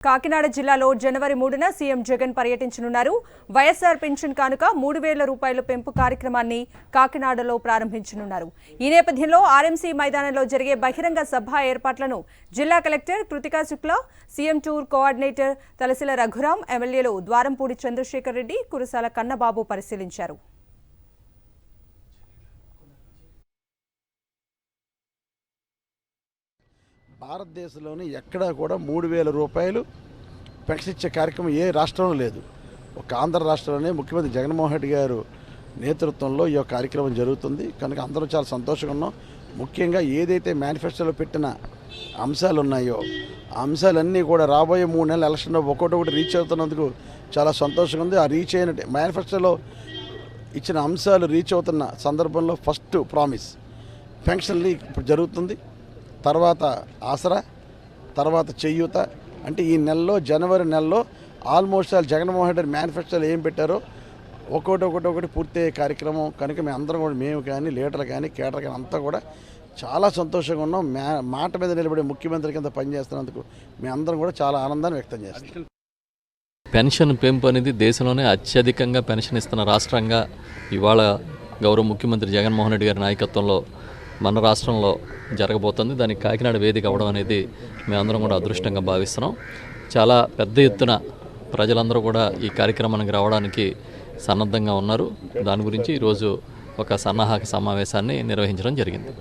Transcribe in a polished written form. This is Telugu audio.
కాకినాడ జిల్లాలో జనవరి 3న సీఎం జగన్ పర్యటించనున్నారు. వైఎస్ఆర్ పెన్షన్ కానుక 3,000 రూపాయల పెంపు కార్యక్రమాన్ని కాకినాడలో ప్రారంభించనున్నారు. ఈ నేపథ్యంలో ఆర్ఎంసీ మైదానంలో జరిగే బహిరంగ సభ ఏర్పాట్లను జిల్లా collector Kritika Shukla, CM tour coordinator Talasila Raghuram, ఎమ్మెల్యేలు ద్వారంపూడి చంద్రశేఖర్ రెడ్డి, కురసాల కన్నబాబు పరిశీలించారు. భారతదేశంలోని ఎక్కడా కూడా 3,000 రూపాయలు పెన్షన్ ఇచ్చే కార్యక్రమం ఏ రాష్ట్రంలో లేదు. ఒక ఆంధ్ర రాష్ట్రంలోనే ముఖ్యమంత్రి జగన్మోహన్ రెడ్డి గారు నేతృత్వంలో ఈ కార్యక్రమం జరుగుతుంది. కనుక అందరూ చాలా సంతోషంగా ఉన్నాం. ముఖ్యంగా ఏదైతే మేనిఫెస్టోలో పెట్టిన అంశాలు ఉన్నాయో ఆ అంశాలన్నీ కూడా రాబోయే 3 నెలల ఎలక్షన్లో ఒక్కొక్కటి రీచ్ అవుతున్నందుకు చాలా సంతోషంగా ఉంది. ఆ రీచ్ అయిన మేనిఫెస్టోలో ఇచ్చిన అంశాలు రీచ్ అవుతున్న సందర్భంలో ఫస్ట్ ప్రామిస్ పెన్షన్లు ఇప్పుడు జరుగుతుంది. తర్వాత ఆసరా, తర్వాత చేయూత. అంటే ఈ నెలలో జనవరి నెలలో ఆల్మోస్ట్ జగన్మోహన్ రెడ్డి మేనిఫెస్టోలో ఏం పెట్టారో ఒక్కొక్కటి పూర్తి కార్యక్రమం. కనుక మేము అందరం కూడా, మేము కానీ లీడర్లు కానీ కేడర్ కానీ అంతా కూడా చాలా సంతోషంగా ఉన్నాం. మాట మీద నిలబడే ముఖ్యమంత్రి కింద పనిచేస్తున్నందుకు మేము అందరం కూడా చాలా ఆనందాన్ని వ్యక్తం చేస్తాం. పెన్షన్ పెంపు అనేది దేశంలోనే అత్యధికంగా పెన్షన్ ఇస్తున్న రాష్ట్రంగా ఇవాళ గౌరవ ముఖ్యమంత్రి జగన్మోహన్ రెడ్డి గారి నాయకత్వంలో మన రాష్ట్రంలో జరగబోతుంది. దానికి కాకినాడ వేదిక అవ్వడం అనేది మేమందరం కూడా అదృష్టంగా భావిస్తున్నాం. చాలా పెద్ద ఎత్తున ప్రజలందరూ కూడా ఈ కార్యక్రమానికి రావడానికి సన్నద్ధంగా ఉన్నారు. దాని గురించి ఈరోజు ఒక సన్నాహక సమావేశాన్ని నిర్వహించడం జరిగింది.